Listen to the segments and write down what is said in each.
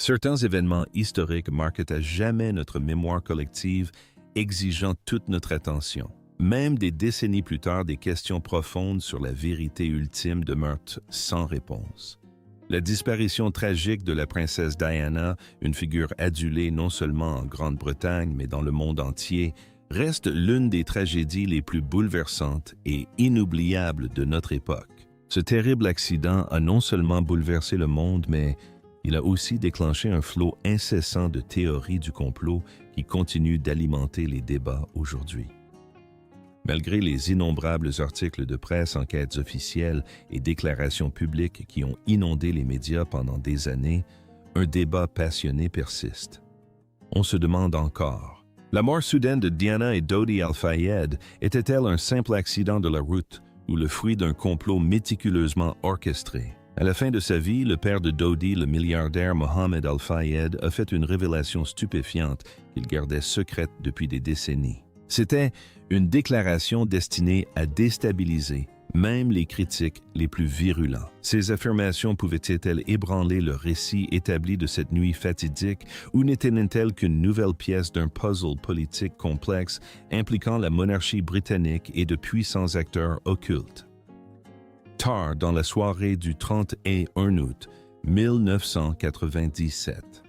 Certains événements historiques marquent à jamais notre mémoire collective, exigeant toute notre attention. Même des décennies plus tard, des questions profondes sur la vérité ultime demeurent sans réponse. La disparition tragique de la princesse Diana, une figure adulée non seulement en Grande-Bretagne mais dans le monde entier, reste l'une des tragédies les plus bouleversantes et inoubliables de notre époque. Ce terrible accident a non seulement bouleversé le monde, mais il a aussi déclenché un flot incessant de théories du complot qui continue d'alimenter les débats aujourd'hui. Malgré les innombrables articles de presse, enquêtes officielles et déclarations publiques qui ont inondé les médias pendant des années, un débat passionné persiste. On se demande encore, la mort soudaine de Diana et Dodi Al-Fayed était-elle un simple accident de la route ou le fruit d'un complot méticuleusement orchestré? À la fin de sa vie, le père de Dodi, le milliardaire Mohammed Al-Fayed, a fait une révélation stupéfiante qu'il gardait secrète depuis des décennies. C'était une déclaration destinée à déstabiliser même les critiques les plus virulents. Ces affirmations pouvaient-elles ébranler le récit établi de cette nuit fatidique ou n'étaient-elles qu'une nouvelle pièce d'un puzzle politique complexe impliquant la monarchie britannique et de puissants acteurs occultes? Tard dans la soirée du 30 et 1 août 1997,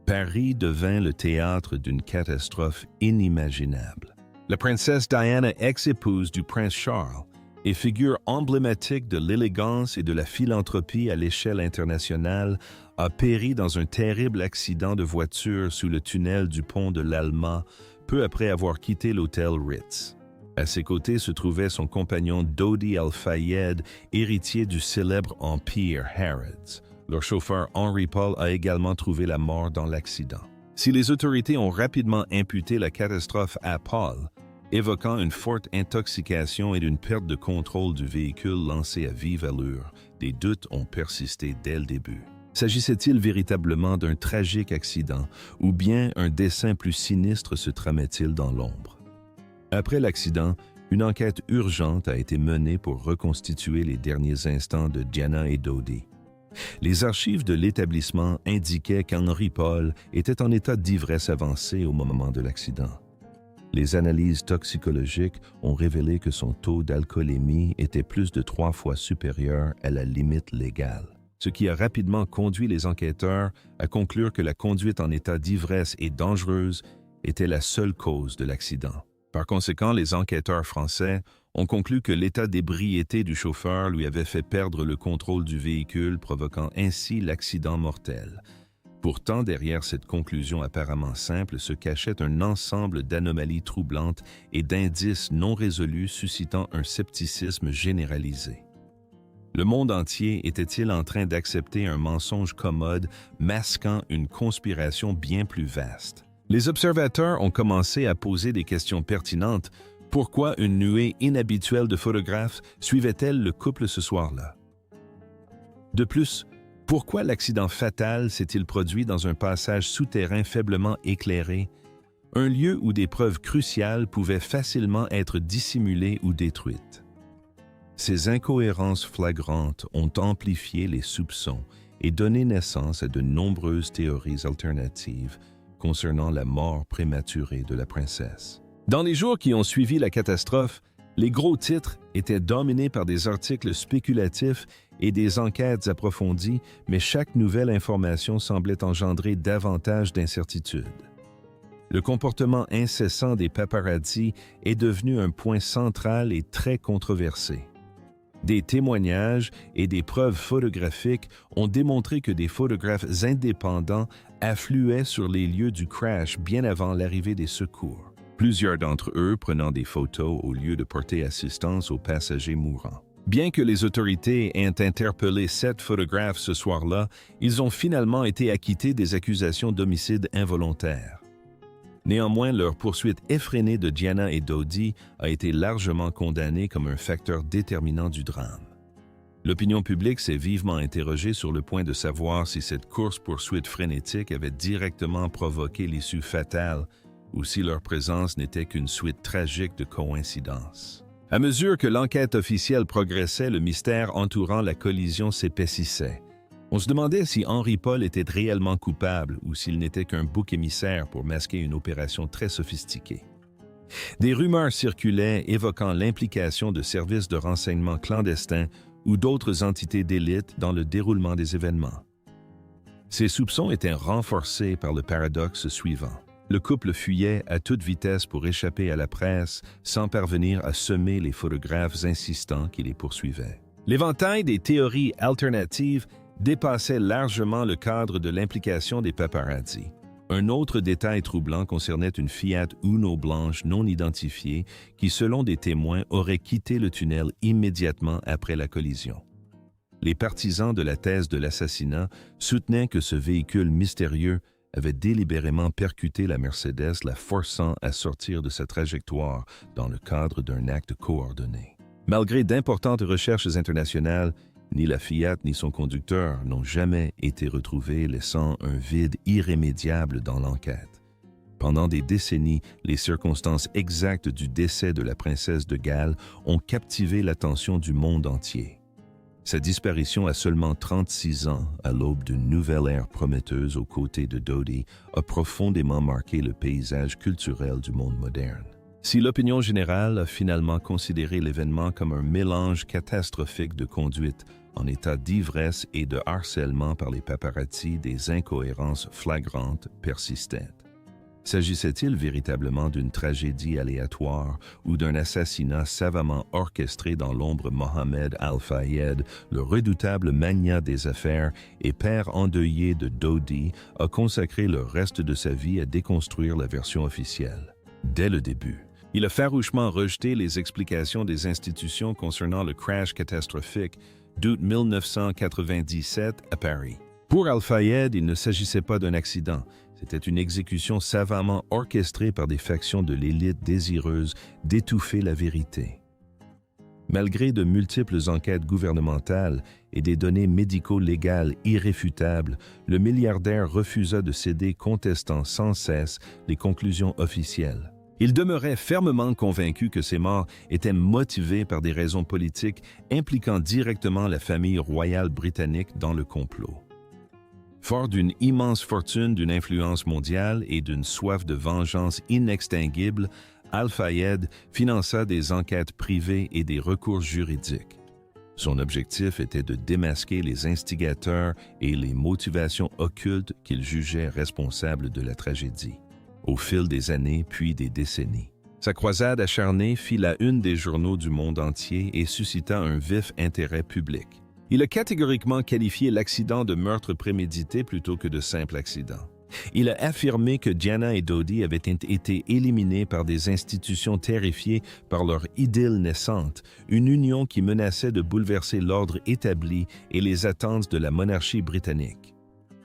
Paris devint le théâtre d'une catastrophe inimaginable. La princesse Diana, ex-épouse du prince Charles, et figure emblématique de l'élégance et de la philanthropie à l'échelle internationale, a péri dans un terrible accident de voiture sous le tunnel du pont de l'Alma, peu après avoir quitté l'hôtel Ritz. À ses côtés se trouvait son compagnon Dodi Al-Fayed, héritier du célèbre empire Harrods. Leur chauffeur Henry Paul a également trouvé la mort dans l'accident. Si les autorités ont rapidement imputé la catastrophe à Paul, évoquant une forte intoxication et une perte de contrôle du véhicule lancé à vive allure, des doutes ont persisté dès le début. S'agissait-il véritablement d'un tragique accident ou bien un dessein plus sinistre se tramait-il dans l'ombre? Après l'accident, une enquête urgente a été menée pour reconstituer les derniers instants de Diana et Dodi. Les archives de l'établissement indiquaient qu'Henry Paul était en état d'ivresse avancée au moment de l'accident. Les analyses toxicologiques ont révélé que son taux d'alcoolémie était plus de 3 fois supérieur à la limite légale, ce qui a rapidement conduit les enquêteurs à conclure que la conduite en état d'ivresse et dangereuse était la seule cause de l'accident. Par conséquent, les enquêteurs français ont conclu que l'état d'ébriété du chauffeur lui avait fait perdre le contrôle du véhicule, provoquant ainsi l'accident mortel. Pourtant, derrière cette conclusion apparemment simple se cachait un ensemble d'anomalies troublantes et d'indices non résolus suscitant un scepticisme généralisé. Le monde entier était-il en train d'accepter un mensonge commode masquant une conspiration bien plus vaste? Les observateurs ont commencé à poser des questions pertinentes. Pourquoi une nuée inhabituelle de photographes suivait-elle le couple ce soir-là? De plus, pourquoi l'accident fatal s'est-il produit dans un passage souterrain faiblement éclairé, un lieu où des preuves cruciales pouvaient facilement être dissimulées ou détruites? Ces incohérences flagrantes ont amplifié les soupçons et donné naissance à de nombreuses théories alternatives concernant la mort prématurée de la princesse. Dans les jours qui ont suivi la catastrophe, les gros titres étaient dominés par des articles spéculatifs et des enquêtes approfondies, mais chaque nouvelle information semblait engendrer davantage d'incertitudes. Le comportement incessant des paparazzi est devenu un point central et très controversé. Des témoignages et des preuves photographiques ont démontré que des photographes indépendants affluaient sur les lieux du crash bien avant l'arrivée des secours. Plusieurs d'entre eux prenant des photos au lieu de porter assistance aux passagers mourants. Bien que les autorités aient interpellé 7 photographes ce soir-là, ils ont finalement été acquittés des accusations d'homicide involontaire. Néanmoins, leur poursuite effrénée de Diana et Dodi a été largement condamnée comme un facteur déterminant du drame. L'opinion publique s'est vivement interrogée sur le point de savoir si cette course-poursuite frénétique avait directement provoqué l'issue fatale ou si leur présence n'était qu'une suite tragique de coïncidences. À mesure que l'enquête officielle progressait, le mystère entourant la collision s'épaississait. On se demandait si Henri Paul était réellement coupable ou s'il n'était qu'un bouc émissaire pour masquer une opération très sophistiquée. Des rumeurs circulaient évoquant l'implication de services de renseignement clandestins ou d'autres entités d'élite dans le déroulement des événements. Ces soupçons étaient renforcés par le paradoxe suivant. Le couple fuyait à toute vitesse pour échapper à la presse sans parvenir à semer les photographes insistants qui les poursuivaient. L'éventail des théories alternatives dépassait largement le cadre de l'implication des paparazzi. Un autre détail troublant concernait une Fiat Uno blanche non identifiée qui, selon des témoins, aurait quitté le tunnel immédiatement après la collision. Les partisans de la thèse de l'assassinat soutenaient que ce véhicule mystérieux avait délibérément percuté la Mercedes, la forçant à sortir de sa trajectoire dans le cadre d'un acte coordonné. Malgré d'importantes recherches internationales, ni la Fiat ni son conducteur n'ont jamais été retrouvés, laissant un vide irrémédiable dans l'enquête. Pendant des décennies, les circonstances exactes du décès de la princesse de Galles ont captivé l'attention du monde entier. Sa disparition à seulement 36 ans, à l'aube d'une nouvelle ère prometteuse aux côtés de Dodi, a profondément marqué le paysage culturel du monde moderne. Si l'opinion générale a finalement considéré l'événement comme un mélange catastrophique de conduite en état d'ivresse et de harcèlement par les paparazzi, des incohérences flagrantes persistaient. S'agissait-il véritablement d'une tragédie aléatoire ou d'un assassinat savamment orchestré dans l'ombre? Mohamed Al-Fayed, le redoutable magnat des affaires et père endeuillé de Dodi, a consacré le reste de sa vie à déconstruire la version officielle. Dès le début, il a farouchement rejeté les explications des institutions concernant le crash catastrophique d'août 1997 à Paris. Pour Al-Fayed, il ne s'agissait pas d'un accident. C'était une exécution savamment orchestrée par des factions de l'élite désireuses d'étouffer la vérité. Malgré de multiples enquêtes gouvernementales et des données médico-légales irréfutables, le milliardaire refusa de céder, contestant sans cesse les conclusions officielles. Il demeurait fermement convaincu que ces morts étaient motivées par des raisons politiques impliquant directement la famille royale britannique dans le complot. Fort d'une immense fortune, d'une influence mondiale et d'une soif de vengeance inextinguible, Al-Fayed finança des enquêtes privées et des recours juridiques. Son objectif était de démasquer les instigateurs et les motivations occultes qu'il jugeait responsables de la tragédie. Au fil des années puis des décennies, sa croisade acharnée fit la une des journaux du monde entier et suscita un vif intérêt public. Il a catégoriquement qualifié l'accident de meurtre prémédité plutôt que de simple accident. Il a affirmé que Diana et Dodi avaient été éliminés par des institutions terrifiées par leur idylle naissante, une union qui menaçait de bouleverser l'ordre établi et les attentes de la monarchie britannique.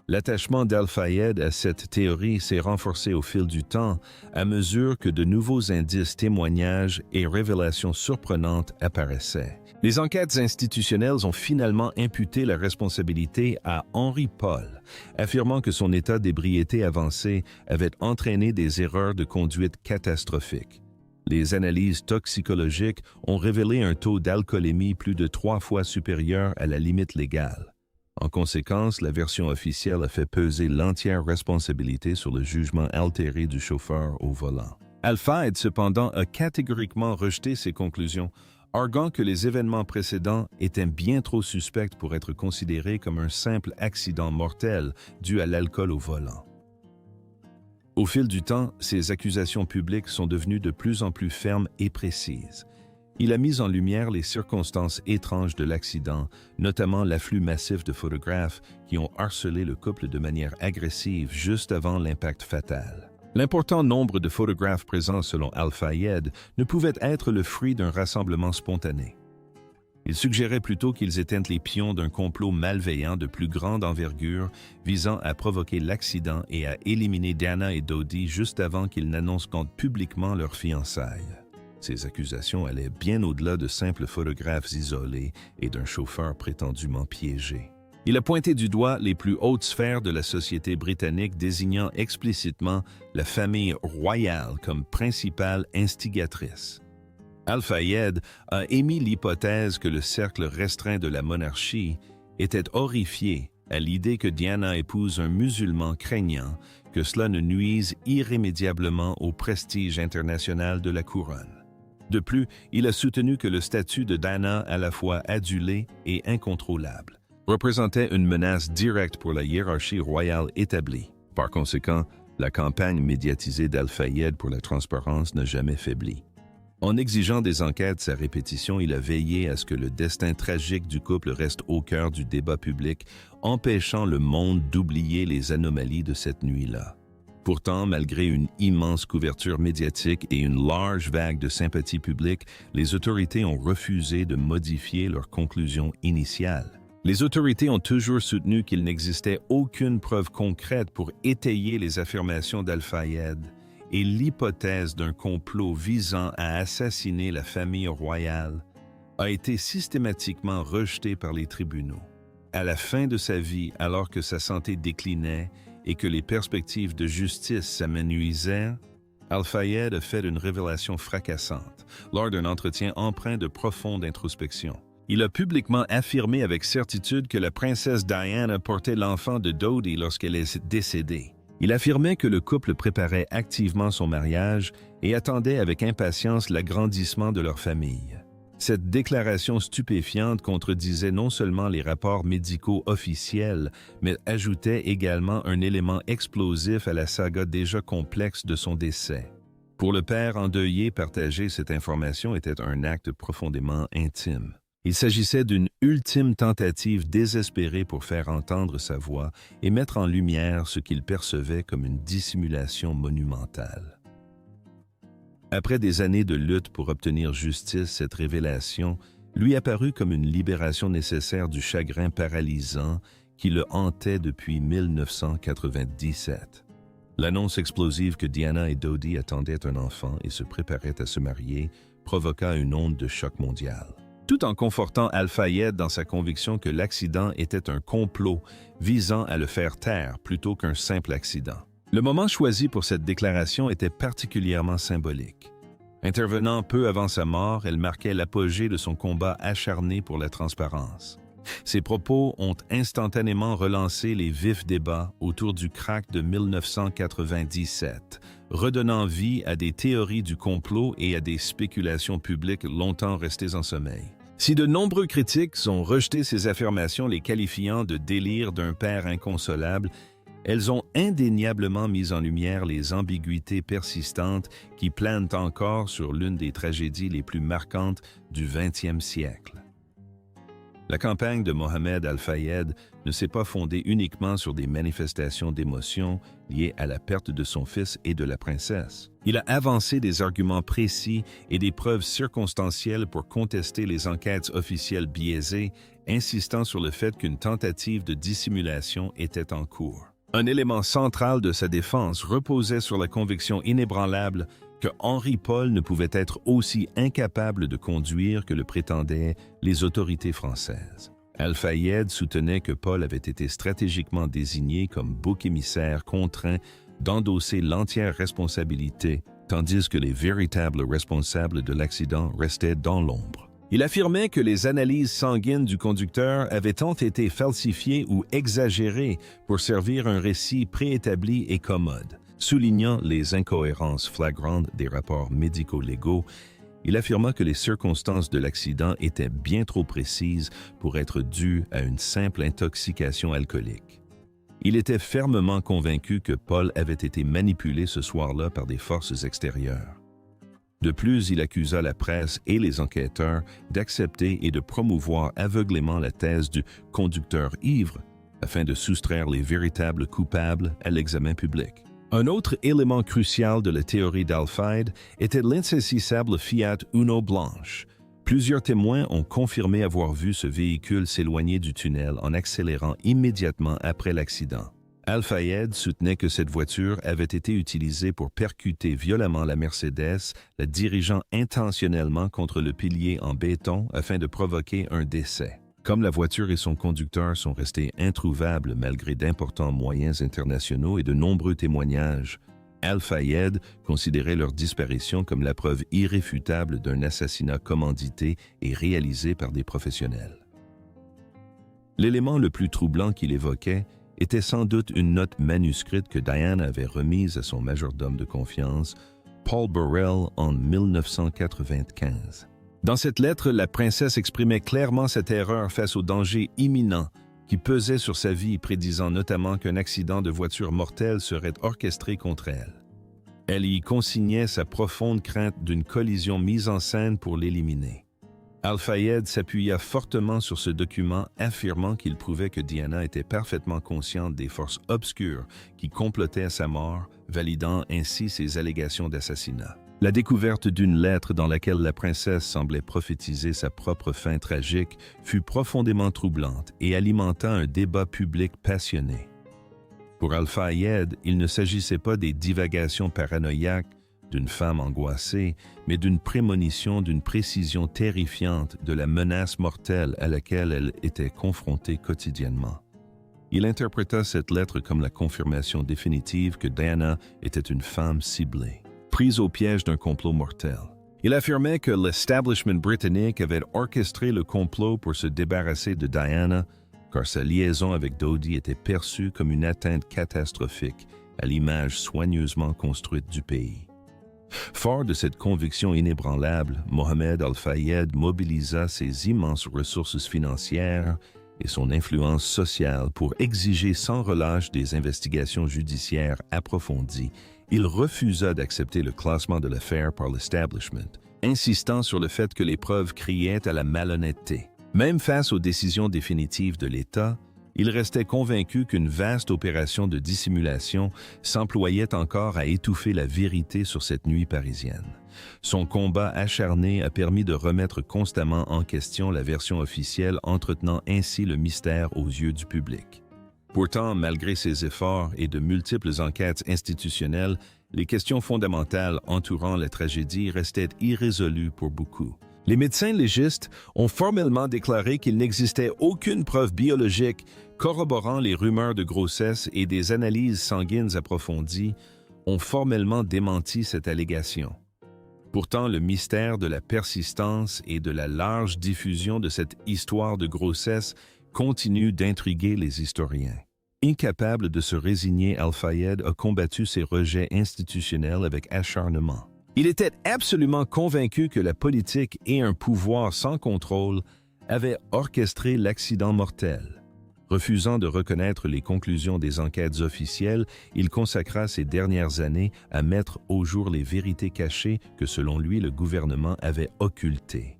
L'attachement d'Al-Fayed à cette théorie s'est renforcé au fil du temps à mesure que de nouveaux indices, témoignages et révélations surprenantes apparaissaient. Les enquêtes institutionnelles ont finalement imputé la responsabilité à Henri Paul, affirmant que son état d'ébriété avancé avait entraîné des erreurs de conduite catastrophiques. Les analyses toxicologiques ont révélé un taux d'alcoolémie plus de 3 fois supérieur à la limite légale. En conséquence, la version officielle a fait peser l'entière responsabilité sur le jugement altéré du chauffeur au volant. Al-Fayed, cependant, a catégoriquement rejeté ces conclusions, arguant que les événements précédents étaient bien trop suspects pour être considérés comme un simple accident mortel dû à l'alcool au volant. Au fil du temps, ces accusations publiques sont devenues de plus en plus fermes et précises. Il a mis en lumière les circonstances étranges de l'accident, notamment l'afflux massif de photographes qui ont harcelé le couple de manière agressive juste avant l'impact fatal. L'important nombre de photographes présents selon Al-Fayed ne pouvait être le fruit d'un rassemblement spontané. Il suggérait plutôt qu'ils étaient les pions d'un complot malveillant de plus grande envergure visant à provoquer l'accident et à éliminer Diana et Dodi juste avant qu'ils n'annoncent publiquement leur fiançailles. Ces accusations allaient bien au-delà de simples photographes isolés et d'un chauffeur prétendument piégé. Il a pointé du doigt les plus hautes sphères de la société britannique, désignant explicitement la famille royale comme principale instigatrice. Al-Fayed a émis l'hypothèse que le cercle restreint de la monarchie était horrifié à l'idée que Diana épouse un musulman, craignant que cela ne nuise irrémédiablement au prestige international de la couronne. De plus, il a soutenu que le statut de Diana, à la fois adulé et incontrôlable, représentait une menace directe pour la hiérarchie royale établie. Par conséquent, la campagne médiatisée d'Al-Fayed pour la transparence n'a jamais faibli. En exigeant des enquêtes à répétition, il a veillé à ce que le destin tragique du couple reste au cœur du débat public, empêchant le monde d'oublier les anomalies de cette nuit-là. Pourtant, malgré une immense couverture médiatique et une large vague de sympathie publique, les autorités ont refusé de modifier leur conclusion initiale. Les autorités ont toujours soutenu qu'il n'existait aucune preuve concrète pour étayer les affirmations d'Al-Fayed, et l'hypothèse d'un complot visant à assassiner la famille royale a été systématiquement rejetée par les tribunaux. À la fin de sa vie, alors que sa santé déclinait et que les perspectives de justice s'amenuisaient, Al-Fayed a fait une révélation fracassante lors d'un entretien empreint de profonde introspection. Il a publiquement affirmé avec certitude que la princesse Diana portait l'enfant de Dodi lorsqu'elle est décédée. Il affirmait que le couple préparait activement son mariage et attendait avec impatience l'agrandissement de leur famille. Cette déclaration stupéfiante contredisait non seulement les rapports médicaux officiels, mais ajoutait également un élément explosif à la saga déjà complexe de son décès. Pour le père endeuillé, partager cette information était un acte profondément intime. Il s'agissait d'une ultime tentative désespérée pour faire entendre sa voix et mettre en lumière ce qu'il percevait comme une dissimulation monumentale. Après des années de lutte pour obtenir justice, cette révélation lui apparut comme une libération nécessaire du chagrin paralysant qui le hantait depuis 1997. L'annonce explosive que Diana et Dodi attendaient un enfant et se préparaient à se marier provoqua une onde de choc mondial. Tout en confortant Al-Fayed dans sa conviction que l'accident était un complot visant à le faire taire plutôt qu'un simple accident. Le moment choisi pour cette déclaration était particulièrement symbolique. Intervenant peu avant sa mort, elle marquait l'apogée de son combat acharné pour la transparence. Ses propos ont instantanément relancé les vifs débats autour du krach de 1997, redonnant vie à des théories du complot et à des spéculations publiques longtemps restées en sommeil. Si de nombreux critiques ont rejeté ces affirmations, les qualifiant de délire d'un père inconsolable, elles ont indéniablement mis en lumière les ambiguïtés persistantes qui planent encore sur l'une des tragédies les plus marquantes du XXe siècle. La campagne de Mohamed Al-Fayed ne s'est pas fondée uniquement sur des manifestations d'émotion liées à la perte de son fils et de la princesse. Il a avancé des arguments précis et des preuves circonstancielles pour contester les enquêtes officielles biaisées, insistant sur le fait qu'une tentative de dissimulation était en cours. Un élément central de sa défense reposait sur la conviction inébranlable que Henri-Paul ne pouvait être aussi incapable de conduire que le prétendaient les autorités françaises. Al-Fayed soutenait que Paul avait été stratégiquement désigné comme bouc émissaire contraint d'endosser l'entière responsabilité, tandis que les véritables responsables de l'accident restaient dans l'ombre. Il affirmait que les analyses sanguines du conducteur avaient tant été falsifiées ou exagérées pour servir un récit préétabli et commode. Soulignant les incohérences flagrantes des rapports médico-légaux, il affirma que les circonstances de l'accident étaient bien trop précises pour être dues à une simple intoxication alcoolique. Il était fermement convaincu que Paul avait été manipulé ce soir-là par des forces extérieures. De plus, il accusa la presse et les enquêteurs d'accepter et de promouvoir aveuglément la thèse du conducteur ivre afin de soustraire les véritables coupables à l'examen public. Un autre élément crucial de la théorie d'Al-Fayed était l'insaisissable Fiat Uno blanche. Plusieurs témoins ont confirmé avoir vu ce véhicule s'éloigner du tunnel en accélérant immédiatement après l'accident. Al-Fayed soutenait que cette voiture avait été utilisée pour percuter violemment la Mercedes, la dirigeant intentionnellement contre le pilier en béton afin de provoquer un décès. Comme la voiture et son conducteur sont restés introuvables malgré d'importants moyens internationaux et de nombreux témoignages, Al-Fayed considérait leur disparition comme la preuve irréfutable d'un assassinat commandité et réalisé par des professionnels. L'élément le plus troublant qu'il évoquait était sans doute une note manuscrite que Diana avait remise à son majordome de confiance, Paul Burrell, en 1995. Dans cette lettre, la princesse exprimait clairement sa terreur face au danger imminent qui pesait sur sa vie, prédisant notamment qu'un accident de voiture mortel serait orchestré contre elle. Elle y consignait sa profonde crainte d'une collision mise en scène pour l'éliminer. Al-Fayed s'appuya fortement sur ce document, affirmant qu'il prouvait que Diana était parfaitement consciente des forces obscures qui complotaient à sa mort, validant ainsi ses allégations d'assassinat. La découverte d'une lettre dans laquelle la princesse semblait prophétiser sa propre fin tragique fut profondément troublante et alimenta un débat public passionné. Pour Al-Fayed, il ne s'agissait pas des divagations paranoïaques d'une femme angoissée, mais d'une prémonition d'une précision terrifiante de la menace mortelle à laquelle elle était confrontée quotidiennement. Il interpréta cette lettre comme la confirmation définitive que Diana était une femme ciblée, prise au piège d'un complot mortel. Il affirmait que l'establishment britannique avait orchestré le complot pour se débarrasser de Diana, car sa liaison avec Dodi était perçue comme une atteinte catastrophique à l'image soigneusement construite du pays. Fort de cette conviction inébranlable, Mohamed Al-Fayed mobilisa ses immenses ressources financières et son influence sociale pour exiger sans relâche des investigations judiciaires approfondies. Il refusa d'accepter le classement de l'affaire par l'establishment, insistant sur le fait que les preuves criaient à la malhonnêteté. Même face aux décisions définitives de l'État, il restait convaincu qu'une vaste opération de dissimulation s'employait encore à étouffer la vérité sur cette nuit parisienne. Son combat acharné a permis de remettre constamment en question la version officielle, entretenant ainsi le mystère aux yeux du public. Pourtant, malgré ses efforts et de multiples enquêtes institutionnelles, les questions fondamentales entourant la tragédie restaient irrésolues pour beaucoup. Les médecins légistes ont formellement déclaré qu'il n'existait aucune preuve biologique corroborant les rumeurs de grossesse et des analyses sanguines approfondies ont formellement démenti cette allégation. Pourtant, le mystère de la persistance et de la large diffusion de cette histoire de grossesse continue d'intriguer les historiens. Incapable de se résigner, Al-Fayed a combattu ces rejets institutionnels avec acharnement. Il était absolument convaincu que la politique et un pouvoir sans contrôle avaient orchestré l'accident mortel. Refusant de reconnaître les conclusions des enquêtes officielles, il consacra ses dernières années à mettre au jour les vérités cachées que, selon lui, le gouvernement avait occultées.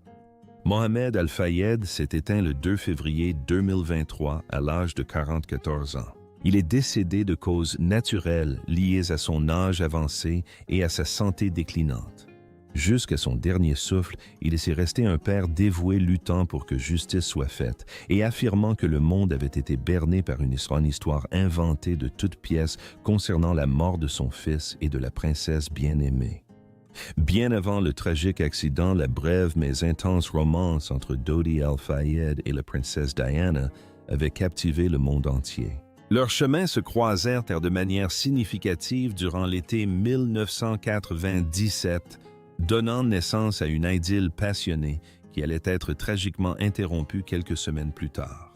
Mohamed Al-Fayed s'est éteint le 2 février 2023 à l'âge de 44 ans. Il est décédé de causes naturelles liées à son âge avancé et à sa santé déclinante. Jusqu'à son dernier souffle, il s'est resté un père dévoué luttant pour que justice soit faite et affirmant que le monde avait été berné par une histoire inventée de toutes pièces concernant la mort de son fils et de la princesse bien-aimée. Bien avant le tragique accident, la brève mais intense romance entre Dodi Al-Fayed et la princesse Diana avait captivé le monde entier. Leurs chemins se croisèrent de manière significative durant l'été 1997, donnant naissance à une idylle passionnée qui allait être tragiquement interrompue quelques semaines plus tard.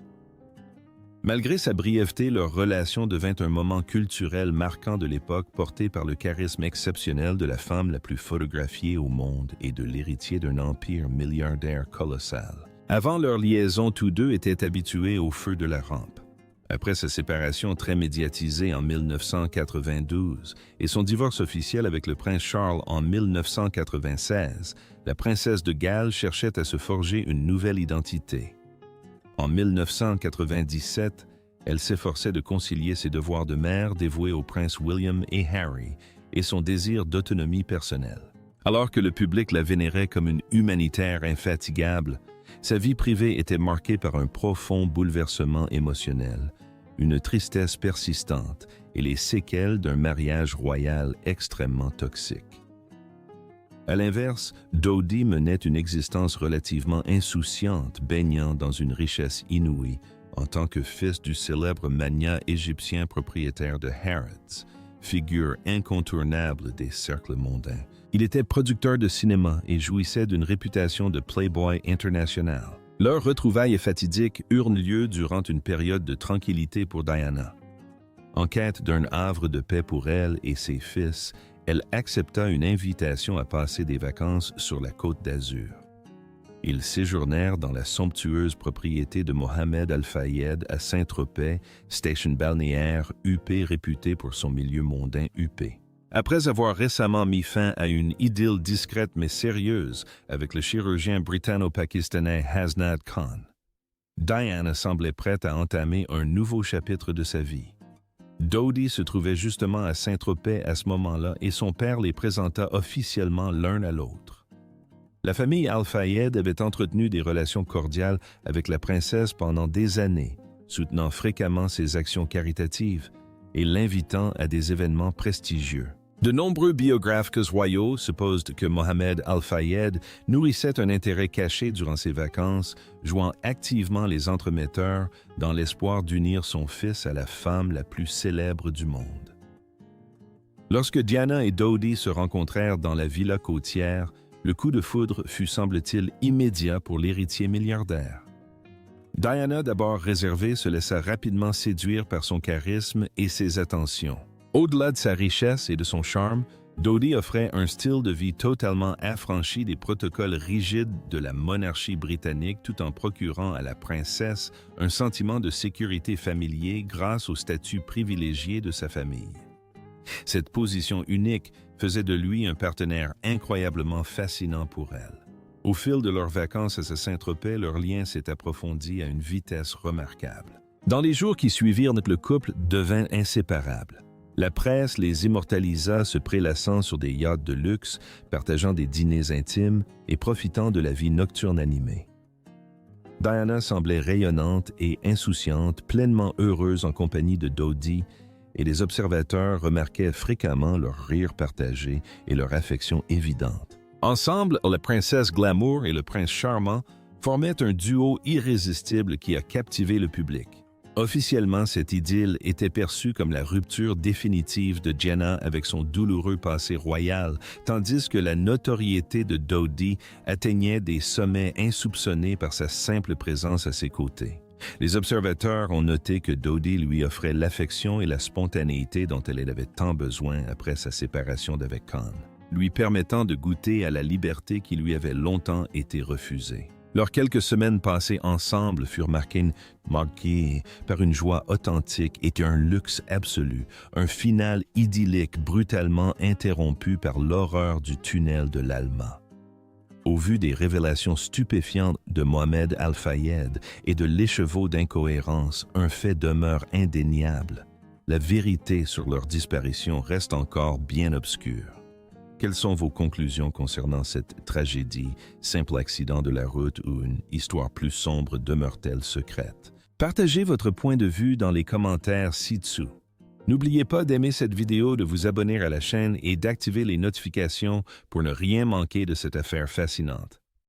Malgré sa brièveté, leur relation devint un moment culturel marquant de l'époque, porté par le charisme exceptionnel de la femme la plus photographiée au monde et de l'héritier d'un empire milliardaire colossal. Avant leur liaison, tous deux étaient habitués au feu de la rampe. Après sa séparation très médiatisée en 1992 et son divorce officiel avec le prince Charles en 1996, la princesse de Galles cherchait à se forger une nouvelle identité. En 1997, elle s'efforçait de concilier ses devoirs de mère dévoués aux princes William et Harry et son désir d'autonomie personnelle. Alors que le public la vénérait comme une humanitaire infatigable, sa vie privée était marquée par un profond bouleversement émotionnel, une tristesse persistante et les séquelles d'un mariage royal extrêmement toxique. À l'inverse, Dodi menait une existence relativement insouciante, baignant dans une richesse inouïe en tant que fils du célèbre magnat égyptien propriétaire de Harrods, figure incontournable des cercles mondains. Il était producteur de cinéma et jouissait d'une réputation de playboy international. Leurs retrouvailles fatidiques eurent lieu durant une période de tranquillité pour Diana. En quête d'un havre de paix pour elle et ses fils, elle accepta une invitation à passer des vacances sur la Côte d'Azur. Ils séjournèrent dans la somptueuse propriété de Mohamed Al-Fayed à Saint-Tropez, station balnéaire huppée réputée pour son milieu mondain huppé. Après avoir récemment mis fin à une idylle discrète mais sérieuse avec le chirurgien britanno-pakistanais Hasnat Khan, Diana semblait prête à entamer un nouveau chapitre de sa vie. Dodi se trouvait justement à Saint-Tropez à ce moment-là et son père les présenta officiellement l'un à l'autre. La famille Al-Fayed avait entretenu des relations cordiales avec la princesse pendant des années, soutenant fréquemment ses actions caritatives et l'invitant à des événements prestigieux. De nombreux biographes royaux supposent que Mohamed Al-Fayed nourrissait un intérêt caché durant ses vacances, jouant activement les entremetteurs dans l'espoir d'unir son fils à la femme la plus célèbre du monde. Lorsque Diana et Dodi se rencontrèrent dans la villa côtière, le coup de foudre fut, semble-t-il, immédiat pour l'héritier milliardaire. Diana, d'abord réservée, se laissa rapidement séduire par son charisme et ses attentions. Au-delà de sa richesse et de son charme, Dodi offrait un style de vie totalement affranchi des protocoles rigides de la monarchie britannique tout en procurant à la princesse un sentiment de sécurité familier grâce au statut privilégié de sa famille. Cette position unique faisait de lui un partenaire incroyablement fascinant pour elle. Au fil de leurs vacances à Saint-Tropez, leur lien s'est approfondi à une vitesse remarquable. Dans les jours qui suivirent, le couple devint inséparable. La presse les immortalisa se prélassant sur des yachts de luxe, partageant des dîners intimes et profitant de la vie nocturne animée. Diana semblait rayonnante et insouciante, pleinement heureuse en compagnie de Dodi, et les observateurs remarquaient fréquemment leur rire partagé et leur affection évidente. Ensemble, la princesse glamour et le prince charmant formaient un duo irrésistible qui a captivé le public. Officiellement, cette idylle était perçue comme la rupture définitive de Jenna avec son douloureux passé royal, tandis que la notoriété de Dodi atteignait des sommets insoupçonnés par sa simple présence à ses côtés. Les observateurs ont noté que Dodi lui offrait l'affection et la spontanéité dont elle avait tant besoin après sa séparation d'avec Khan, lui permettant de goûter à la liberté qui lui avait longtemps été refusée. Leurs quelques semaines passées ensemble furent marquées par une joie authentique et un luxe absolu, un final idyllique brutalement interrompu par l'horreur du tunnel de l'Alma. Au vu des révélations stupéfiantes de Mohamed Al-Fayed et de l'écheveau d'incohérence, un fait demeure indéniable. La vérité sur leur disparition reste encore bien obscure. Quelles sont vos conclusions concernant cette tragédie, simple accident de la route ou une histoire plus sombre demeure-t-elle secrète? Partagez votre point de vue dans les commentaires ci-dessous. N'oubliez pas d'aimer cette vidéo, de vous abonner à la chaîne et d'activer les notifications pour ne rien manquer de cette affaire fascinante.